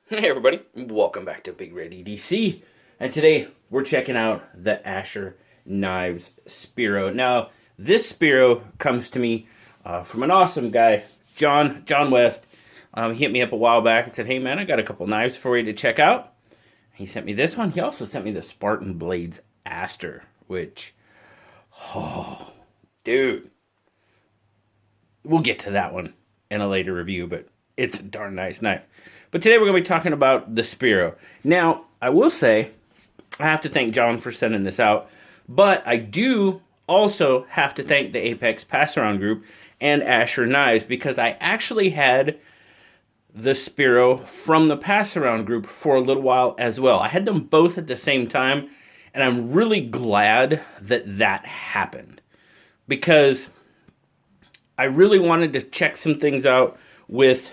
Hey everybody, welcome back to BigRedEDC, and today we're checking out the Asher Knives Spiro. Now, this Spiro comes to me from an awesome guy, John West. He hit me up a while back and said, hey man, I got a couple knives for you to check out. He sent me this one. He also sent me the Spartan Blades Aster, which, oh, dude, we'll get to that one in a later review, but it's a darn nice knife. But today we're going to be talking about the Spiro. Now, I will say, I have to thank John for sending this out, but I do also have to thank the Apex Pass-Around group and Asher Knives, because I actually had the Spiro from the Pass-Around group for a little while as well. I had them both at the same time, and I'm really glad that that happened, because I really wanted to check some things out with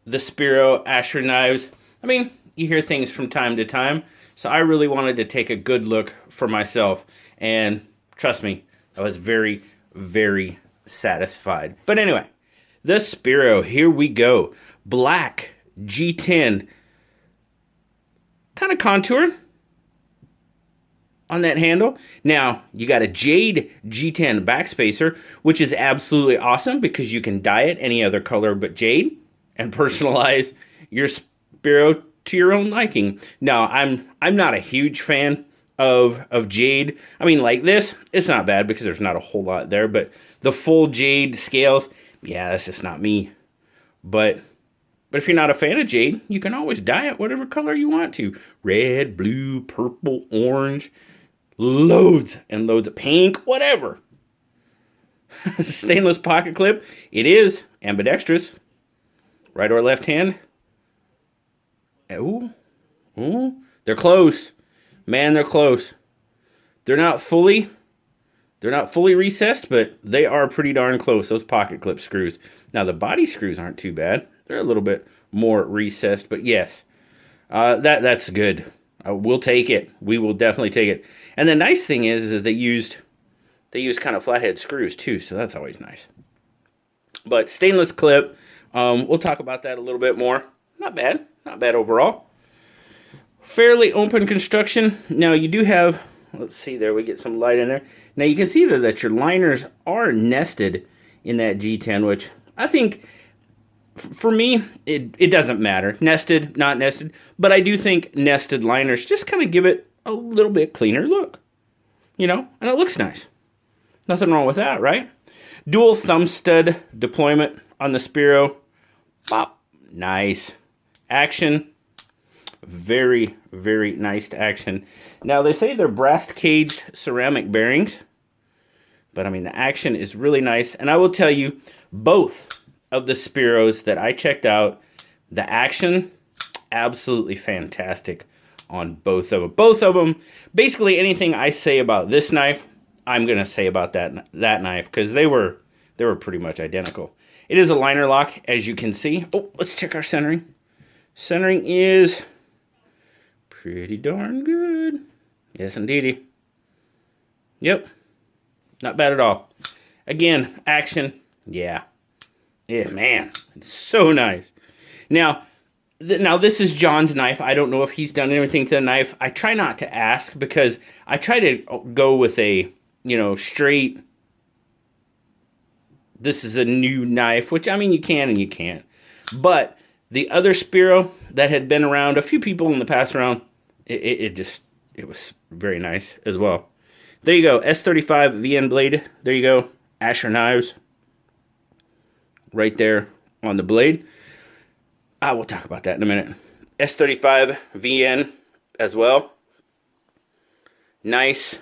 the Spiro Asher Knives. I mean, you hear things from time to time, so I really wanted to take a good look for myself, and trust me, I was very, very satisfied. But anyway, the Spiro, here we go. Black G10, kind of contoured on that handle. Now, you got a jade G10 backspacer, which is absolutely awesome because you can dye it any other color but jade and personalize your Spiro to your own liking. Now, I'm not a huge fan of jade. I mean, like this, it's not bad because there's not a whole lot there, but the full jade scales, yeah, that's just not me. But if you're not a fan of jade, you can always dye it whatever color you want to. Red, blue, purple, orange, loads and loads of pink, whatever. Stainless pocket clip. It is ambidextrous. Right or left hand? Ooh. They're close. Man, they're close. They're not fully recessed, but they are pretty darn close, those pocket clip screws. Now, the body screws aren't too bad. They're a little bit more recessed, but yes, that's good. We'll take it. We will definitely take it. And the nice thing is that they used kind of flathead screws too, so that's always nice. But stainless clip. We'll talk about that a little bit more. Not bad overall. Fairly open construction. Now you do have, let's see there, we get some light in there. Now you can see there that your liners are nested in that G10, which I think, for me, it doesn't matter. Nested, not nested. But I do think nested liners just kind of give it a little bit cleaner look. You know, and it looks nice. Nothing wrong with that, right? Dual thumb stud deployment on the Spiro. Pop. Nice. Action. Very, very nice action. Now, they say they're brass-caged ceramic bearings. But, I mean, the action is really nice. And I will tell you, both of the Spiros that I checked out, the action, absolutely fantastic on both of them. Both of them, basically anything I say about this knife, I'm going to say about that knife, because they were pretty much identical. It is a liner lock, as you can see. Oh, let's check our centering. Centering is pretty darn good. Yes, indeedy. Yep. Not bad at all. Again, action. Yeah. Yeah, man. It's so nice. Now this is John's knife. I don't know if he's done anything to the knife. I try not to ask because I try to go with a, straight, this is a new knife, which, I mean, you can and you can't. But the other Spiro that had been around, a few people in the past around, it was very nice as well. There you go, S35 VN blade. There you go, Asher Knives. Right there on the blade. We'll talk about that in a minute. S35 VN as well. Nice,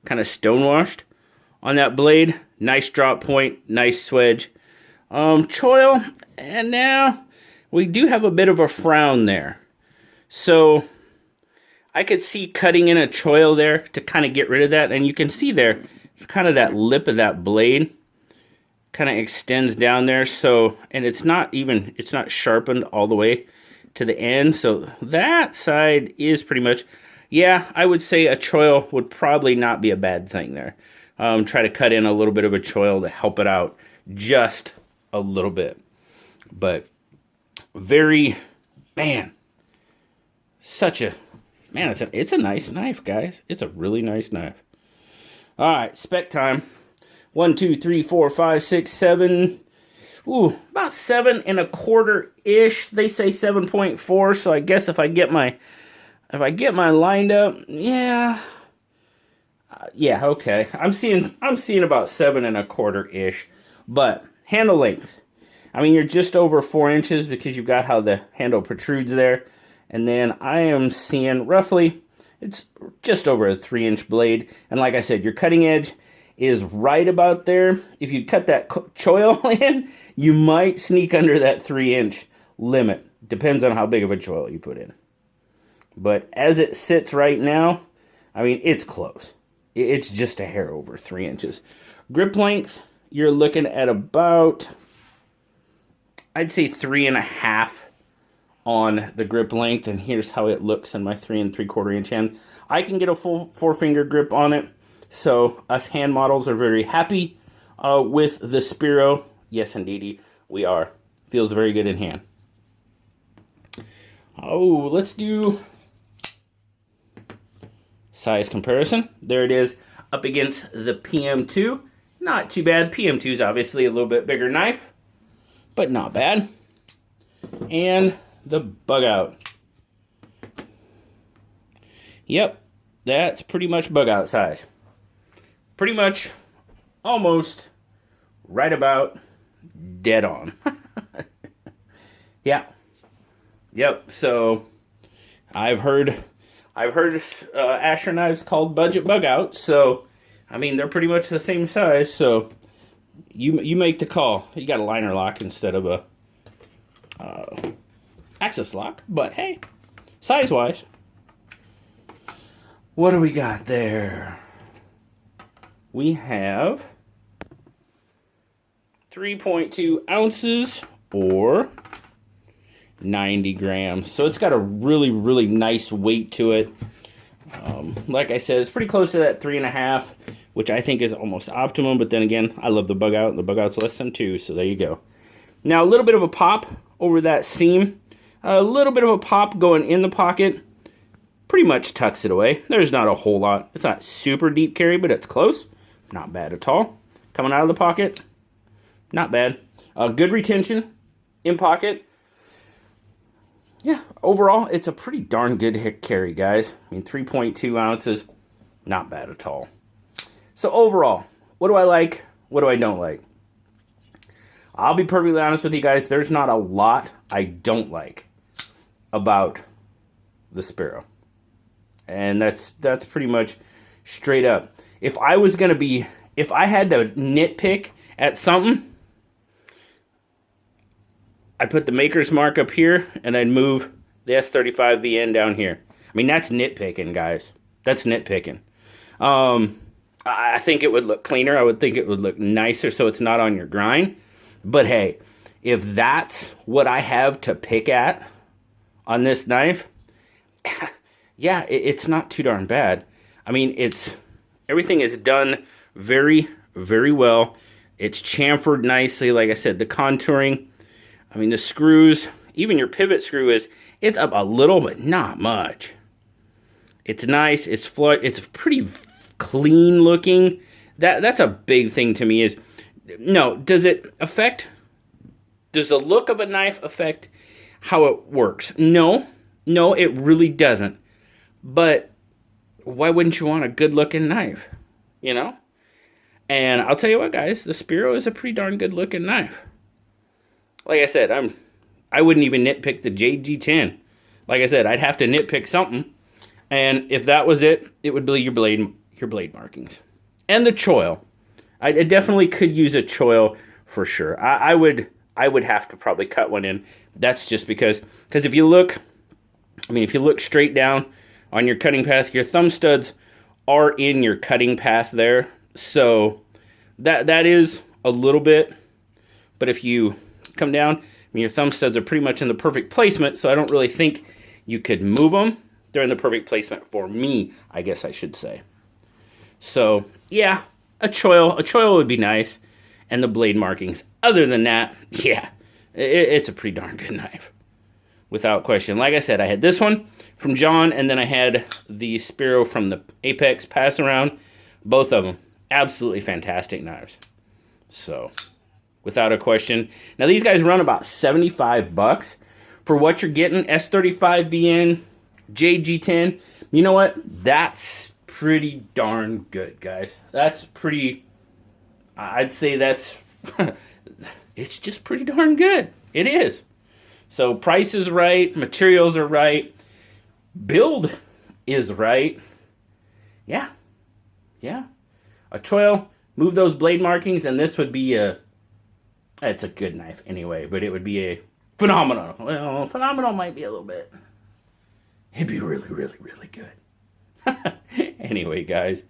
kind of stonewashed on that blade. Nice drop point, nice swedge. Choil, and now we do have a bit of a frown there. So I could see cutting in a choil there to kind of get rid of that. And you can see there, kind of that lip of that blade kind of extends down there. So, and it's not sharpened all the way to the end. So that side is pretty much, yeah, I would say a choil would probably not be a bad thing there. Try to cut in a little bit of a choil to help it out just a little bit. But very, Man, it's a nice knife, guys. It's a really nice knife. All right, spec time. 1, 2, 3, 4, 5, 6, 7. Ooh, about 7.25-ish. They say 7.4. So I guess if I get my lined up, yeah, okay. I'm seeing about 7.25-ish. But handle length. I mean, you're just over 4 inches because you've got how the handle protrudes there. And then I am seeing roughly, it's just over a 3-inch blade. And like I said, your cutting edge is right about there. If you cut that choil in, you might sneak under that 3-inch limit. Depends on how big of a choil you put in. But as it sits right now, I mean, it's close. It's just a hair over 3 inches. Grip length, you're looking at about, I'd say 3.5 on the grip length, and here's how it looks in my 3 3/4 inch hand. I can get a full 4-finger grip on it, so us hand models are very happy with the Spiro. Yes, indeedy, we are. Feels very good in hand. Oh, let's do size comparison. There it is up against the PM2. Not too bad. PM2 is obviously a little bit bigger knife, but not bad. And the bug out. Yep, that's pretty much bug out size. Pretty much almost right about dead on. Yeah. Yep, so I've heard Asher knives called budget bug out, so I mean they're pretty much the same size, so you make the call. You got a liner lock instead of a access lock, but hey, size-wise. What do we got there? We have 3.2 ounces or 90 grams. So it's got a really, really nice weight to it. Like I said, it's pretty close to that 3.5, which I think is almost optimum. But then again, I love the bug out, and the bug out's less than 2, so there you go. Now, a little bit of a pop over that seam. A little bit of a pop going in the pocket. Pretty much tucks it away. There's not a whole lot. It's not super deep carry, but it's close. Not bad at all. Coming out of the pocket, not bad. Good retention in pocket. Yeah, overall, it's a pretty darn good hit carry, guys. I mean, 3.2 ounces, not bad at all. So overall, what do I like? What do I don't like? I'll be perfectly honest with you guys. There's not a lot I don't like about the Spiro. And that's pretty much straight up. If I had to nitpick at something, I'd put the maker's mark up here, and I'd move the S35VN down here. I mean, that's nitpicking, guys. That's nitpicking. I think it would look cleaner. I would think it would look nicer so it's not on your grind. But hey, if that's what I have to pick at on this knife, yeah, it's not too darn bad. I mean, everything is done very, very well. It's chamfered nicely. Like I said, the contouring, I mean, the screws, even your pivot screw it's up a little, but not much. It's nice. It's flush. It's pretty clean looking. That's a big thing to me is, no, does the look of a knife affect how it works? No, it really doesn't. But why wouldn't you want a good looking knife? You know? And I'll tell you what, guys, the Spiro is a pretty darn good looking knife. Like I said, I wouldn't even nitpick the Jade G10. Like I said, I'd have to nitpick something. And if that was it, it would be your blade markings. And the choil. I definitely could use a choil for sure. I would have to probably cut one in. That's just because if you look straight down on your cutting path, your thumb studs are in your cutting path there. So that is a little bit, but if you come down, I mean, your thumb studs are pretty much in the perfect placement, so I don't really think you could move them. They're in the perfect placement for me, I guess I should say. So yeah, a choil would be nice, and the blade markings. Other than that, yeah, it's a pretty darn good knife. without question. Like I said, I had this one from John, and then I had the Spiro from the Apex Pass Around. Both of them, absolutely fantastic knives. So, without a question. Now, these guys run about $75 for what you're getting. S35VN, Jade G10. You know what? That's pretty darn good, guys. That's pretty, I'd say that's, it's just pretty darn good. It is. So price is right, materials are right, build is right. Yeah. A 12, move those blade markings, and this would be it's a good knife anyway, but it would be a phenomenal. Well, phenomenal might be a little bit. It'd be really, really, really good. Anyway, guys,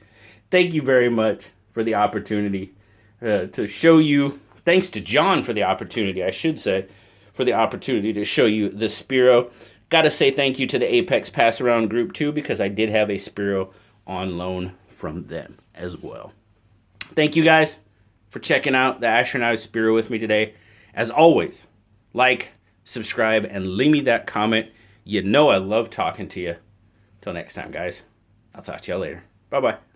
thank you very much for the opportunity to show you. Thanks to John for the opportunity, I should say, for the opportunity to show you the Spiro. Got to say thank you to the Apex Pass Around group, too, because I did have a Spiro on loan from them as well. Thank you, guys, for checking out the Asher Knives Spiro with me today. As always, like, subscribe, and leave me that comment. You know I love talking to you. Till next time, guys. I'll talk to y'all later. Bye-bye.